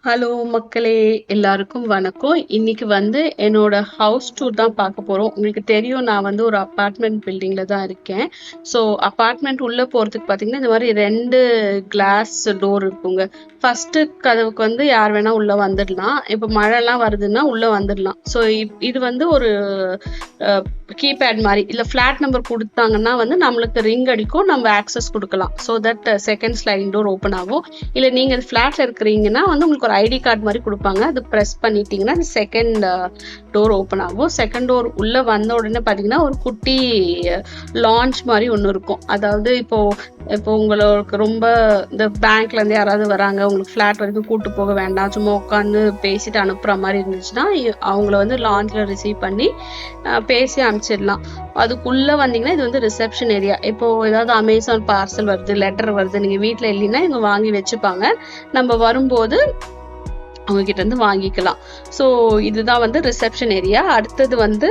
Hello மக்களே, எல்லாருக்கும் வணக்கம். இன்னைக்கு வந்து என்னோட ஹவுஸ் டூர் தான் பார்க்க போறோம். உங்களுக்கு தெரியும், நான் வந்து ஒரு அபார்ட்மெண்ட் பில்டிங்ல தான் இருக்கேன். ஸோ அபார்ட்மெண்ட் உள்ள போறதுக்கு பார்த்தீங்கன்னா, இந்த மாதிரி 2 கிளாஸ் டோர் இருக்குங்க. ஃபர்ஸ்ட்டு கதவுக்கு வந்து யார் வேணா உள்ள வந்துடலாம். இப்போ மழைலாம் வருதுன்னா உள்ள வந்துடலாம். ஸோ இது வந்து ஒரு கீபேட் மாதிரி இல்லை ஃப்ளாட் நம்பர் கொடுத்தாங்கன்னா வந்து நம்மளுக்கு ரிங் அடிக்கும், நம்ம ஆக்சஸ் கொடுக்கலாம். So that second sliding door open ஆகும். இல்லை நீங்கள் ஃப்ளாட்ல இருக்கிறீங்கன்னா வந்து உங்களுக்கு ஒரு ஐடி கார்டு மாதிரி கொடுப்பாங்க. அது ப்ரெஸ் பண்ணிட்டீங்கன்னா அது செகண்ட் டோர் ஓப்பன் ஆகும். செகண்ட் டோர் உள்ள வந்த உடனே பார்த்தீங்கன்னா ஒரு குட்டி லான்ச் மாதிரி ஒன்று இருக்கும். அதாவது இப்போ உங்களுக்கு ரொம்ப இந்த பேங்க்ல இருந்து யாராவது வராங்க, உங்களுக்கு ஃப்ளாட் வரைக்கும் கூட்டு போக வேண்டாம், சும்மா உட்காந்து பேசிட்டு அனுப்புற மாதிரி இருந்துச்சுன்னா அவங்கள வந்து லான்ச்ல ரிசீவ் பண்ணி பேசி அனுப்பிச்சிடலாம். அதுக்குள்ள வந்தீங்கன்னா இது வந்து ரிசப்ஷன் ஏரியா. இப்போ ஏதாவது அமேசான் பார்சல் வருது, லெட்டர் வருது, நீங்க வீட்டில் இல்லைன்னா இவங்க வாங்கி வச்சுப்பாங்க. நம்ம வரும்போது அவங்க கிட்ட இருந்து வாங்கிக்கலாம். ஸோ இதுதான் வந்து ரிசப்ஷன் ஏரியா. அடுத்தது வந்து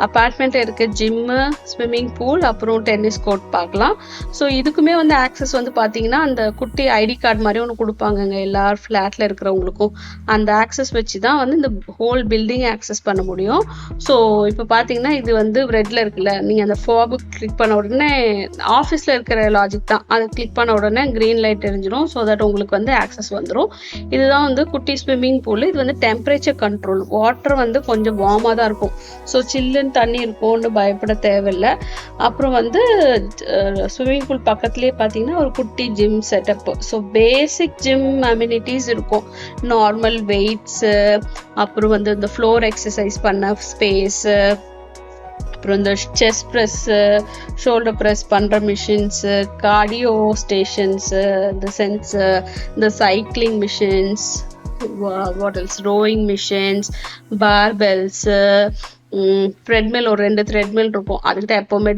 அபார்ட்மெண்ட்ல இருக்க ஜிம்மு, ஸ்விம்மிங் பூல், அப்புறம் டென்னிஸ் கோர்ட் பார்க்கலாம். ஸோ இதுக்குமே வந்து ஆக்சஸ் வந்து பார்த்தீங்கன்னா அந்த குட்டி ஐடி கார்டு மாதிரி ஒன்று கொடுப்பாங்கங்க எல்லார் ஃப்ளாட்ல இருக்கிறவங்களுக்கும். அந்த ஆக்சஸ் வச்சு தான் வந்து இந்த ஹோல் பில்டிங் ஆக்சஸ் பண்ண முடியும். ஸோ இப்போ பார்த்தீங்கன்னா இது வந்து ரெட்ல இருக்குல்ல, நீங்கள் அந்த ஃபாபு கிளிக் பண்ண உடனே ஆஃபீஸில் இருக்கிற லாஜிக் தான், அதை கிளிக் பண்ண உடனே க்ரீன் லைட் எரிஞ்சிடும். ஸோ தட் உங்களுக்கு வந்து ஆக்சஸ் வந்துடும். இதுதான் வந்து குட்டி ஸ்விம்மிங் பூல். இது வந்து டெம்பரேச்சர் கண்ட்ரோல். வாட்டர் வந்து கொஞ்சம் வார்மாக தான் இருக்கும். ஸோ சில்லுன்னு தண்ணி இருக்கும்னு பயப்பட தேவையில்லை. அப்புறம் வந்து ஸ்விம்மிங் பூல் பக்கத்துலேயே பார்த்தீங்கன்னா ஒரு குட்டி gym setup. So basic gym amenities இருக்கும். நார்மல் வெயிட்ஸு, அப்புறம் வந்து இந்த ஃப்ளோர் எக்ஸசைஸ் பண்ண ஸ்பேஸு, அப்புறம் இந்த செஸ்ட் ப்ரெஸ்ஸு, ஷோல்டர் ப்ரெஸ் பண்ணுற மிஷின்ஸு, கார்டியோ ஸ்டேஷன்ஸு, இந்த cycling machines, what else, rowing machines, barbells, treadmill, ஒரு 2 த்ரெட்மில் இருக்கும். அதுக்கிட்ட எப்போவுமே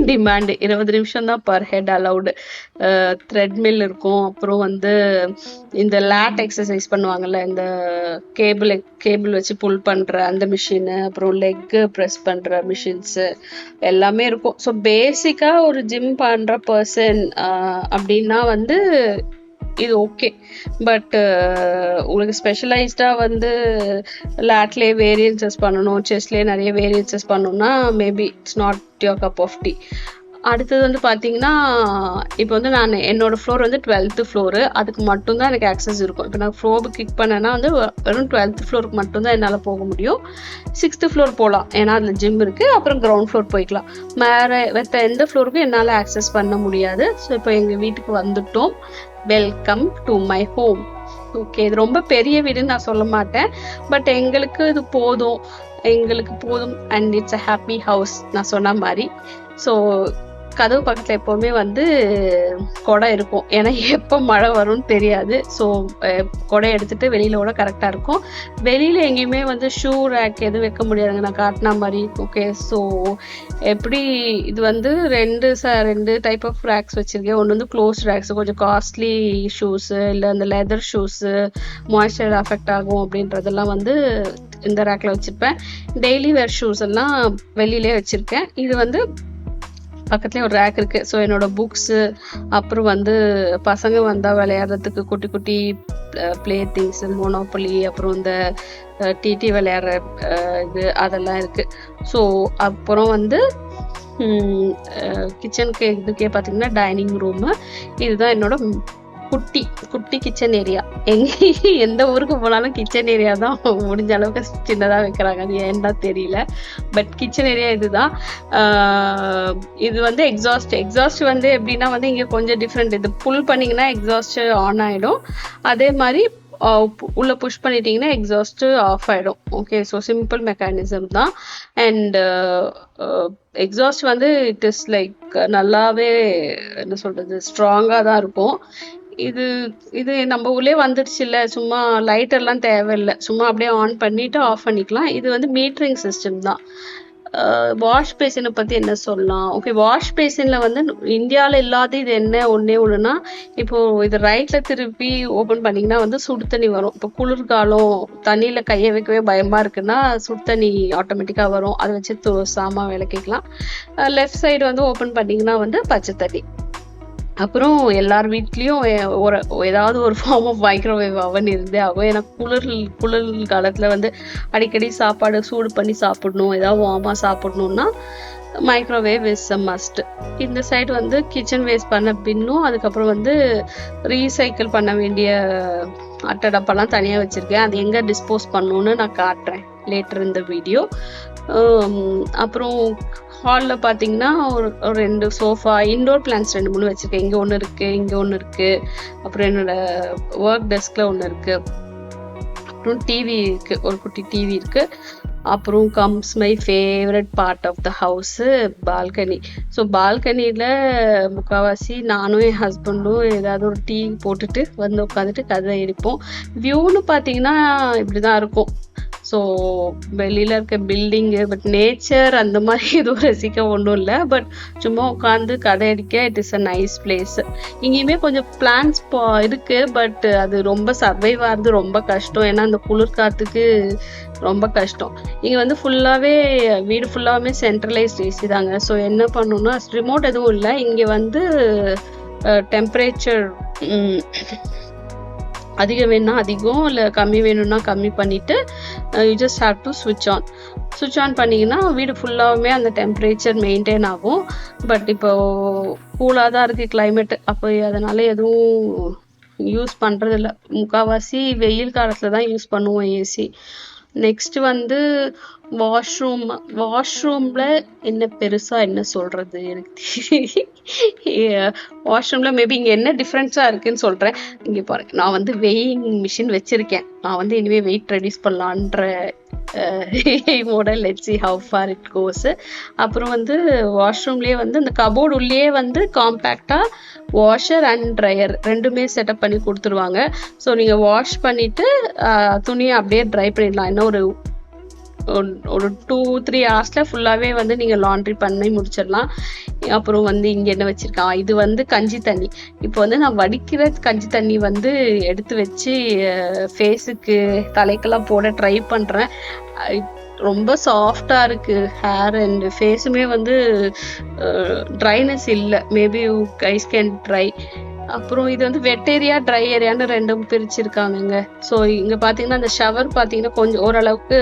டிமாண்டு 20 நிமிஷம் தான் பர் ஹெட் அலவுடு. த்ரெட்மில் இருக்கும். அப்புறம் வந்து இந்த லேட் எக்ஸசைஸ் பண்ணுவாங்கல்ல, இந்த கேபிள் வச்சு புல் பண்ணுற அந்த மிஷினு, அப்புறம் லெக்கு ப்ரெஸ் பண்ணுற மிஷின்ஸு எல்லாமே இருக்கும். ஸோ பேசிக்காக ஒரு ஜிம் பண்ணுற பர்சன் அப்படின்னா வந்து இது ஓகே. பட் உங்களுக்கு ஸ்பெஷலைஸ்டாக வந்து லேட்லேயே வேரியன்சஸ் பண்ணணும், செஸ்ட்லேயே நிறைய வேரியன்சஸ் பண்ணணும்னா maybe it's not your cup of tea. அடுத்தது வந்து பார்த்தீங்கன்னா, இப்போ வந்து நான் என்னோட ஃப்ளோர் வந்து 12th ஃப்ளோரு. அதுக்கு மட்டும்தான் எனக்கு ஆக்சஸ் இருக்கும். இப்போ நான் ஃப்ளோர் கிளிக் பண்ணேன்னா வந்து வெறும் 12th ஃப்ளோருக்கு மட்டும்தான் என்னால் போக முடியும். 6th ஃப்ளோர் போகலாம், ஏன்னா அதில் ஜிம் இருக்குது. அப்புறம் கிரவுண்ட் ஃப்ளோர் போய்க்கலாம். வேற எந்த ஃப்ளோருக்கும் என்னால் ஆக்சஸ் பண்ண முடியாது. ஸோ இப்போ எங்கள் வீட்டுக்கு வந்துட்டோம். Welcome to my home. Okay, இது ரொம்ப பெரிய வீடுன்னு நான் சொல்ல மாட்டேன். பட் எங்களுக்கு இது போதும் and it's a happy house நான் சொன்ன மாதிரி. ஸோ கதவு பக்கத்தில் எப்போவுமே வந்து கொடை இருக்கும். ஏன்னா எப்போ மழை வரும்னு தெரியாது. ஸோ கொடை எடுத்துகிட்டு வெளியில் கூட கரெக்டாக இருக்கும். வெளியில் எங்கேயுமே வந்து ஷூ ரேக் எதுவும் வைக்க முடியாதுங்க, நான் காட்டின மாதிரி. ஓகே, ஸோ எப்படி இது வந்து 2 டைப் ஆஃப் ரேக்ஸ் வச்சுருக்கேன். ஒன்று வந்து க்ளோஸ் ரேக்ஸ், கொஞ்சம் காஸ்ட்லி ஷூஸு, இல்லை இந்த லெதர் ஷூஸு மாய்ஸ்சர் அஃபெக்ட் ஆகும் அப்படின்றதெல்லாம் வந்து இந்த ரேக்கில் வச்சுருப்பேன். டெய்லி வேர் ஷூஸ் எல்லாம் வெளியிலே வச்சுருக்கேன். இது வந்து பக்கத்துலேயே ஒரு ரேக் இருக்குது. ஸோ என்னோட புக்ஸு, அப்புறம் வந்து பசங்க வந்தால் விளையாடுறதுக்கு குட்டி குட்டி ப்ளே திங்ஸு, மோனோபொலி, அப்புறம் இந்த டிடி விளையாடுற இது அதெல்லாம் இருக்குது. ஸோ அப்புறம் வந்து கிச்சனுக்கு இதுக்கே பார்த்தீங்கன்னா டைனிங் ரூமு. இதுதான் என்னோட குட்டி கிச்சன் ஏரியா. எந்த ஊருக்கு போனாலும் கிச்சன் ஏரியா தான் முடிஞ்ச அளவுக்கு சின்னதாக வைக்கிறாங்க, அது ஏன்டா தெரியல. பட் கிச்சன் ஏரியா இதுதான். இது வந்து எக்ஸாஸ்ட் வந்து எப்படின்னா வந்து இங்கே கொஞ்சம் டிஃப்ரெண்ட். இது புல் பண்ணிங்கன்னா எக்ஸாஸ்ட் ஆன் ஆகிடும். அதே மாதிரி உள்ள புஷ் பண்ணிட்டீங்கன்னா எக்ஸாஸ்ட் ஆஃப் ஆகிடும். ஓகே, ஸோ சிம்பிள் மெக்கானிசம் தான். அண்ட் எக்ஸாஸ்ட் வந்து இட் இஸ் லைக் நல்லாவே என்ன சொல்கிறது, ஸ்ட்ராங்காக தான் இருக்கும். இது நம்ம உள்ளே வந்துடுச்சு இல்லை, சும்மா லைட்டர்லாம் தேவையில்லை, சும்மா அப்படியே ஆன் பண்ணிவிட்டு ஆஃப் பண்ணிக்கலாம். இது வந்து மீட்டரிங் சிஸ்டம் தான். வாஷ் பேசினை பற்றி என்ன சொல்லலாம்? ஓகே, வாஷ் பேசினில் வந்து இந்தியாவில் இல்லாத இது என்ன ஒன்றுனா, இப்போது இது ரைட்டில் திருப்பி ஓப்பன் பண்ணிங்கன்னா வந்து சுடு தண்ணி வரும். இப்போ குளிர்காலம் தண்ணியில் கையை வைக்கவே பயமாக இருக்குன்னா சுடு தண்ணி ஆட்டோமேட்டிக்காக வரும். அதை வச்சு சாமான் விளக்கிக்கலாம். லெஃப்ட் சைடு வந்து ஓப்பன் பண்ணிங்கன்னா வந்து பச்சை தண்ணி. அப்புறம் எல்லார் வீட்லேயும் ஒரு ஏதாவது ஒரு ஃபார்ம் ஆஃப் மைக்ரோவேவ் அவன் இருந்தே ஆகும். ஏன்னா குளிர் காலத்தில் வந்து அடிக்கடி சாப்பாடு சூடு பண்ணி சாப்பிடணும், ஏதாவது வார்மாக சாப்பிடணுன்னா மைக்ரோவேவ் இஸ் அ மஸ்ட். இந்த சைடு வந்து கிச்சன் வேஸ்ட் பண்ண பின்னும் அதுக்கப்புறம் வந்து ரீசைக்கிள் பண்ண வேண்டிய அட்டை டப்பாலாம் தனியாக வச்சுருக்கேன். அது எங்கே டிஸ்போஸ் பண்ணணுன்னு நான் காட்டுறேன் லேட்டர் இந்த வீடியோ. அப்புறம் ஹாலில் பார்த்தீங்கன்னா ஒரு 2 சோஃபா, இன்டோர் பிளான்ஸ் 2-3 வச்சுருக்கேன். இங்கே ஒன்று இருக்குது, இங்கே ஒன்று இருக்குது. அப்புறம் என்னோடய ஒர்க் டெஸ்கில் ஒன்று இருக்குது. அப்புறம் டிவி இருக்குது, ஒரு குட்டி டிவி இருக்குது. அப்புறம் comes my favourite part of the house, balcony. So பால்கனியில் முக்கால்வாசி நானும் என் ஹஸ்பண்டும் ஏதாவது ஒரு டீ போட்டுட்டு வந்து உட்காந்துட்டு கதை அடிப்போம். வியூன்னு பார்த்தீங்கன்னா இப்படி தான் இருக்கும். ஸோ வெளியில் இருக்க பில்டிங்கு, பட் நேச்சர் அந்த மாதிரி எதுவும் ரசிக்க ஒன்றும் இல்லை. பட் சும்மா உட்காந்து கதை அடிக்க it is a nice place. இங்கேயுமே கொஞ்சம் பிளான்ஸ் இருக்குது, பட் அது ரொம்ப சர்வைவ் ஆகிறது ரொம்ப கஷ்டம். ஏன்னா அந்த குளிர் காற்றுக்கு ரொம்ப கஷ்டம். இங்கே வந்து ஃபுல்லாகவே வீடு ஃபுல்லாகவே சென்ட்ரலைஸ்ட் ஏசி தாங்க. ஸோ என்ன பண்ணணும்னா ரிமோட் எதுவும் இல்லை. இங்கே வந்து டெம்பரேச்சர் அதிகம் வேணும்னா அதிகம், இல்லை கம்மி வேணும்னா கம்மி பண்ணிவிட்டு யூ ஜஸ்ட் ஹேவ் டு சுவிட்ச் ஆன் பண்ணிங்கன்னா வீடு ஃபுல்லாகவுமே அந்த டெம்பரேச்சர் மெயின்டைன் ஆகும். பட் இப்போ கூலாக தான் இருக்குது கிளைமேட்டு, அப்போ அதனால் எதுவும் யூஸ் பண்ணுறதில்ல. முக்கால்வாசி வெயில் காலத்தில் தான் யூஸ் பண்ணுவோம் ஏசி. நெக்ஸ்ட்டு வந்து வாஷ்ரூமில் என்ன பெருசாக என்ன சொல்கிறது எனக்கு வாஷ்ரூமில் மேபி இங்கே என்ன டிஃப்ரென்ஸாக இருக்குதுன்னு சொல்கிறேன். இங்கே பாருங்கள், நான் வந்து வெயிங் மிஷின் வச்சுருக்கேன். நான் வந்து இனிமேல் வெயிட் ரெடியூஸ் பண்ணலான்ற model. Let's see how far it goes. அப்புறம் வந்து வாஷ்ரூம்லேயே வந்து அந்த கபோர்டு உள்ளே வந்து காம்பேக்டாக வாஷர் அண்ட் ட்ரையர் ரெண்டுமே செட்டப் பண்ணி கொடுத்துருவாங்க. ஸோ நீங்கள் வாஷ் பண்ணிவிட்டு துணியை அப்படியே ட்ரை பண்ணிடலாம். இன்னும் ஒரு 2-3 ஹவர்ஸில் ஃபுல்லாகவே வந்து நீங்கள் லாண்ட்ரி பண்ணி முடிச்சிடலாம். அப்புறம் வந்து இங்கே என்ன வச்சுருக்கான், இது வந்து கஞ்சி தண்ணி. இப்போ வந்து நான் வடிக்கிற கஞ்சி தண்ணி வந்து எடுத்து வச்சு ஃபேஸுக்கு தலைக்கெல்லாம் போட ட்ரை பண்ணுறேன். ரொம்ப சாஃப்டாக இருக்குது ஹேர் அண்ட் ஃபேஸுமே வந்து ட்ரைனஸ் இல்லை. Maybe you guys can try. அப்புறம் இது வந்து வெட் ஏரியா ட்ரை ஏரியான்னு ரெண்டும் பிரிச்சிருக்காங்கங்க. ஸோ இங்கே பார்த்தீங்கன்னா அந்த ஷவர் பார்த்தீங்கன்னா கொஞ்சம் ஓரளவுக்கு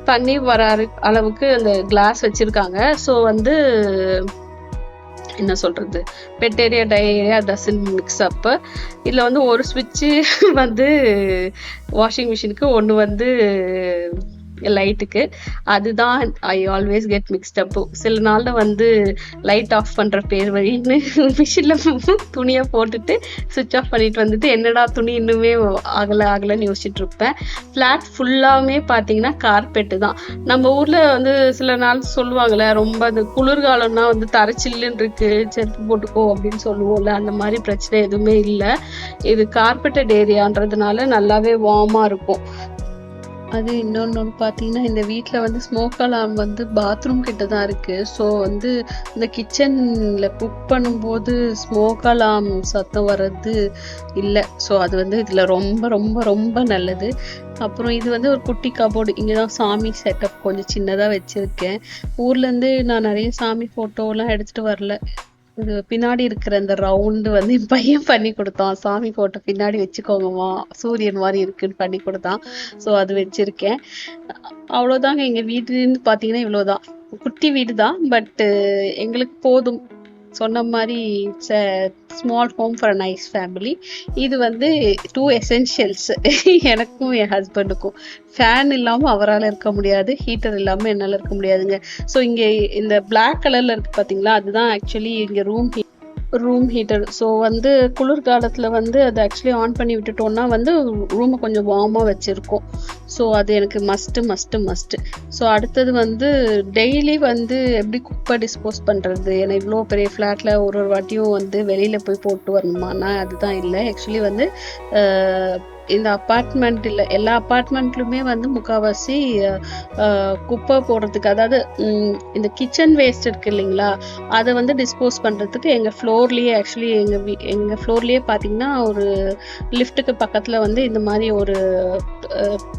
தண்ணி வர அளவுக்கு அந்த கிளாஸ் வச்சுருக்காங்க. ஸோ வந்து என்ன சொல்கிறது, wet area dry area doesn't mix up. இதில் வந்து ஒரு ஸ்விட்சு வந்து வாஷிங் மிஷினுக்கு, ஒன்று வந்து லைட்டுக்கு. அதுதான் ஐ ஆல்வேஸ் கெட் மிக்ஸ்ட் அப். சில நாளில் வந்து லைட் ஆஃப் பண்ணுற பேர் வழின்னு மிஷினில் துணியை போட்டுட்டு சுவிட்ச் ஆஃப் பண்ணிட்டு வந்துட்டு என்னடா துணி இன்னுமே ஆகலைன்னு யோசிச்சுட்டு இருப்பேன். ஃப்ளாட் ஃபுல்லாகவுமே பார்த்தீங்கன்னா கார்பெட்டு தான். நம்ம ஊரில் வந்து சில நாள் சொல்லுவாங்கள்ல, ரொம்ப அந்த குளிர்காலம்னா வந்து தரைச்சில்லுன்னு இருக்குது, செருப்பு போட்டுக்கோ அப்படின்னு சொல்லுவோம்ல, அந்த மாதிரி பிரச்சனை எதுவுமே இல்லை. இது கார்பெட்டட் ஏரியான்றதுனால நல்லாவே வார்மாக இருக்கும். அது இன்னொன்று பார்த்தீங்கன்னா, இந்த வீட்டில் வந்து ஸ்மோக் அலார்ம் வந்து பாத்ரூம் கிட்ட தான் இருக்குது. ஸோ வந்து இந்த கிச்சனில் குக் பண்ணும்போது ஸ்மோக் அலார்ம் சத்தம் வர்றது இல்லை. ஸோ அது வந்து இதில் ரொம்ப ரொம்ப ரொம்ப நல்லது. அப்புறம் இது வந்து ஒரு குட்டி கபோர்டு. இங்கே தான் சாமி செட்டப் கொஞ்சம் சின்னதாக வச்சுருக்கேன். ஊர்லேருந்து நான் நிறைய சாமி ஃபோட்டோலாம் எடுத்துகிட்டு வரல. இது பின்னாடி இருக்கிற இந்த ரவுண்டு வந்து என் பையன் பண்ணி கொடுத்தான். சாமி ஃபோட்டோ பின்னாடி வச்சுக்கோங்கம்மா, சூரியன் மாதிரி இருக்குன்னு பண்ணி கொடுத்தான். ஸோ அது வச்சுருக்கேன். அவ்வளோதாங்க. எங்கள் வீடுன்னு பார்த்தீங்கன்னா இவ்வளோதான். குட்டி வீடு தான், பட்டு எங்களுக்கு போதும். சொன்ன மாதிரி it's a small home for a nice family. இது வந்து 2 எசென்ஷியல்ஸ் எனக்கும் என் ஹஸ்பண்டுக்கும். ஃபேன் இல்லாமல் அவரால் இருக்க முடியாது, ஹீட்டர் இல்லாமல் என்னால் இருக்க முடியாதுங்க. ஸோ இங்கே இந்த பிளாக் கலரில் இருக்குது பார்த்தீங்களா, அதுதான் ஆக்சுவலி இங்கே ரூம் ஹீட்டர். ஸோ வந்து குளிர்காலத்தில் வந்து அதை ஆக்சுவலி ஆன் பண்ணி விட்டுட்டோன்னா வந்து ரூமை கொஞ்சம் வார்மாக வச்சுருக்கோம். ஸோ அது எனக்கு மஸ்ட்டு. ஸோ அடுத்தது வந்து டெய்லி வந்து எப்படி குப்பை டிஸ்போஸ் பண்ணுறது. ஏன்னா இவ்வளோ பெரிய ஃப்ளாட்டில் ஒரு வாட்டியும் வந்து வெளியில் போய் போட்டு வரணுமானா அதுதான் இல்லை. ஆக்சுவலி வந்து இந்த அப்பார்ட்மெண்ட் இல்லை, எல்லா அப்பார்ட்மெண்ட்லுமே வந்து முக்கால்வாசி குப்பை போடுறதுக்கு, அதாவது இந்த கிச்சன் வேஸ்ட் இருக்குது இல்லைங்களா, அதை வந்து டிஸ்போஸ் பண்ணுறதுக்கு எங்கள் ஃப்ளோர்லேயே ஆக்சுவலி எங்கள் ஃப்ளோர்லேயே பார்த்தீங்கன்னா ஒரு லிஃப்ட்டுக்கு பக்கத்தில் வந்து இந்த மாதிரி ஒரு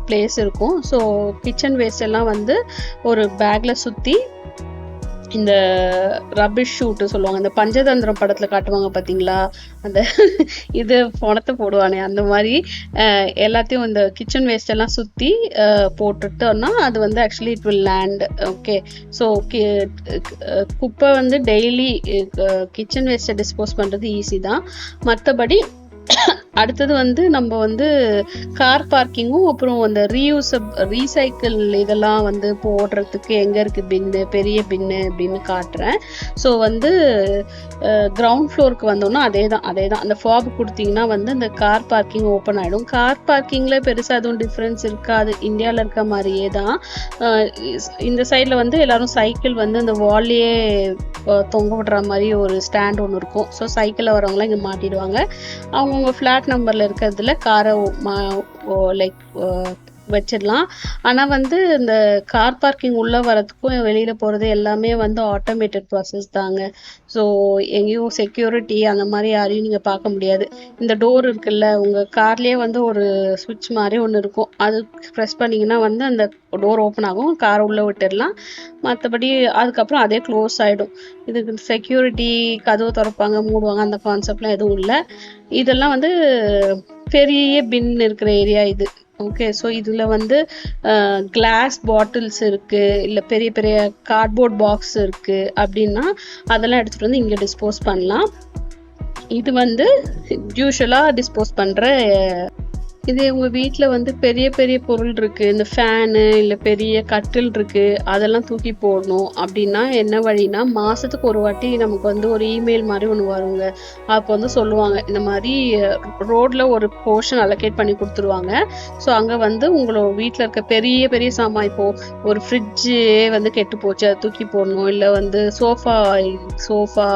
பிளேஸ் இருக்கும். ஸோ கிச்சன் வேஸ்ட் எல்லாம் வந்து ஒரு பேக்கில் சுற்றி இந்த ரபிஷ் ஷூட்டு சொல்லுவாங்க, இந்த பஞ்சதந்திரம் படத்தில் காட்டுவாங்க பார்த்தீங்களா, அந்த இது பணத்தை போடுவானே அந்த மாதிரி எல்லாத்தையும் இந்த கிச்சன் வேஸ்ட் எல்லாம் சுற்றி போட்டுட்டோம்னா அது வந்து actually it will land. Okay, so குப்பை வந்து டெய்லி கிச்சன் வேஸ்ட்டை டிஸ்போஸ் பண்ணுறது ஈஸி தான். மற்றபடி அடுத்தது வந்து நம்ம வந்து கார் பார்க்கிங்கும் அப்புறம் அந்த ரீசைக்கிள் இதெல்லாம் வந்து போடுறதுக்கு எங்கே இருக்குது பின்னு, பெரிய பின்னு அப்படின்னு காட்டுறேன். ஸோ வந்து கிரவுண்ட் ஃப்ளோருக்கு வந்தோம்னா அதே தான் அந்த ஃபாப் கொடுத்தீங்கன்னா வந்து அந்த கார் பார்க்கிங் ஓப்பன் ஆகிடும். கார் பார்க்கிங்கில் பெருசாக எதுவும் டிஃப்ரென்ஸ் இருக்காது, இந்தியாவில் இருக்க மாதிரியே தான். இந்த சைடில் வந்து எல்லாரும் சைக்கிள் வந்து அந்த வால்லையே தொங்க விடுற மாதிரி ஒரு ஸ்டாண்ட் ஒன்று இருக்கும். ஸோ சைக்கிளில் வரவங்களாம் இங்கே மாட்டிடுவாங்க. அவங்கவுங்க ஃப்ளாட் நம்பரில் இருக்கிறதுல காரை லைக் வச்சிடலாம். ஆனால் வந்து இந்த கார் பார்க்கிங் உள்ளே வரதுக்கும் வெளியில் போகிறது எல்லாமே வந்து ஆட்டோமேட்டட் ப்ராசஸ் தாங்க. ஸோ எங்கேயும் செக்யூரிட்டி அந்த மாதிரி யாரையும் நீங்கள் பார்க்க முடியாது. இந்த டோர் இருக்குல்ல, உங்கள் கார்லேயே வந்து ஒரு சுவிட்ச் மாதிரி ஒன்று இருக்கும், அது ப்ரெஸ் பண்ணிங்கன்னா வந்து அந்த டோர் ஓப்பன் ஆகும், காரை உள்ளே விட்டுடலாம். மற்றபடி அதுக்கப்புறம் அதே க்ளோஸ் ஆகிடும். இதுக்கு செக்யூரிட்டி கதவு திறப்பாங்க மூடுவாங்க அந்த கான்செப்ட்லாம் எதுவும் இல்லை. இதெல்லாம் வந்து பெரிய பின் இருக்கிற ஏரியா இது. ஓகே, ஸோ இதில் வந்து கிளாஸ் பாட்டில்ஸ் இருக்குது, இல்லை பெரிய பெரிய கார்ட்போர்ட் பாக்ஸ் இருக்குது அப்படின்னா அதெல்லாம் எடுத்துகிட்டு வந்து இங்கே டிஸ்போஸ் பண்ணலாம். இது வந்து யூஸ்வலாக டிஸ்போஸ் பண்ணுற. இதே உங்கள் வீட்டில் வந்து பெரிய பெரிய பொருள் இருக்குது, இந்த ஃபேனு இல்லை பெரிய கட்டில் இருக்குது, அதெல்லாம் தூக்கி போடணும் அப்படின்னா என்ன வழினா, மாதத்துக்கு ஒரு வாட்டி நமக்கு வந்து ஒரு இமெயில் மாதிரி ஒன்று வருங்க. அப்போ வந்து சொல்லுவாங்க இந்த மாதிரி ரோட்டில் ஒரு போர்ஷன் அலோகேட் பண்ணி கொடுத்துருவாங்க. ஸோ அங்கே வந்து உங்களோட வீட்டில் இருக்க பெரிய பெரிய சாமான், இப்போது ஒரு ஃப்ரிட்ஜே வந்து கெட்டு போச்சு அதை தூக்கி போடணும், இல்லை வந்து சோஃபா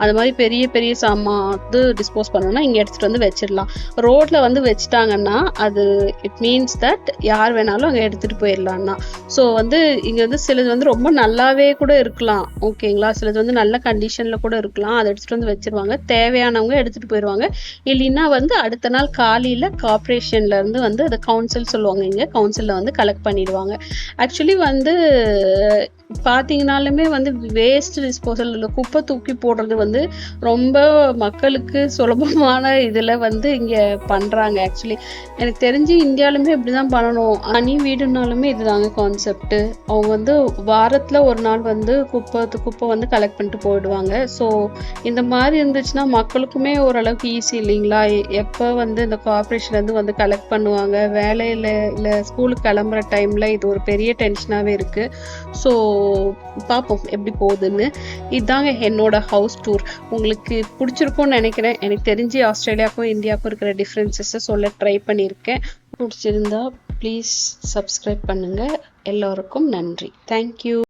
அது மாதிரி பெரிய பெரிய சாமான் வந்து டிஸ்போஸ் பண்ணணும்னா இங்கே எடுத்துகிட்டு வந்து வச்சிடலாம். ரோட்டில் வந்து வச்சுட்டாங்கன்னா அது இட் மீன்ஸ் தட் யார் வேணாலும் அங்கே எடுத்துகிட்டு போயிடலான்னா. ஸோ வந்து இங்கே வந்து சிலது வந்து ரொம்ப நல்லாவே கூட இருக்கலாம், ஓகேங்களா, சிலது வந்து நல்ல கண்டிஷனில் கூட இருக்கலாம், அதை எடுத்துகிட்டு வந்து வச்சிருவாங்க, தேவையானவங்க எடுத்துகிட்டு போயிடுவாங்க. இல்லைன்னா வந்து அடுத்த நாள் காலையில் கார்பரேஷன்லேருந்து வந்து அதை கவுன்சில் சொல்லுவாங்க, இங்கே கவுன்சிலில் வந்து கலெக்ட் பண்ணிடுவாங்க. ஆக்சுவலி வந்து பார்த்தீங்கனாலுமே வந்து வேஸ்ட் டிஸ்போசல் இல்லை குப்பை தூக்கி போடுறது வந்து ரொம்ப மக்களுக்கு சுலபமான இதில் வந்து இங்கே பண்ணுறாங்க. ஆக்சுவலி எனக்கு தெரிஞ்சு இந்தியாவிலுமே இப்படி தான் பண்ணணும். தனி வீடுனாலுமே இதுதாங்க கான்செப்ட். அவங்க வந்து வாரத்தில் ஒரு நாள் வந்து குப்பை வந்து கலெக்ட் பண்ணிட்டு போயிடுவாங்க. ஸோ இந்த மாதிரி இருந்துச்சுன்னா மக்களுக்குமே ஓரளவுக்கு ஈஸி இல்லைங்களா. எப்போ வந்து இந்த கார்பரேஷன்லேருந்து வந்து கலெக்ட் பண்ணுவாங்க, வேலையில் இல்லை ஸ்கூலுக்கு கிளம்புற டைமில் இது ஒரு பெரிய டென்ஷனாகவே இருக்குது. ஸோ பார்ப்போம் எப்படி போகுதுன்னு. இதுதாங்க என்னோட ஹவுஸ் டூர். உங்களுக்கு பிடிச்சிருக்கும்னு நினைக்கிறேன். எனக்கு தெரிஞ்சு ஆஸ்திரேலியாவுக்கும் இந்தியாவுக்கும் இருக்கிற டிஃப்ரென்சஸை சொல்ல ட்ரை பண்ணியிருக்கேன். பிடிச்சிருந்தா ப்ளீஸ் சப்ஸ்கிரைப் பண்ணுங்கள். எல்லோருக்கும் நன்றி. தேங்க்யூ.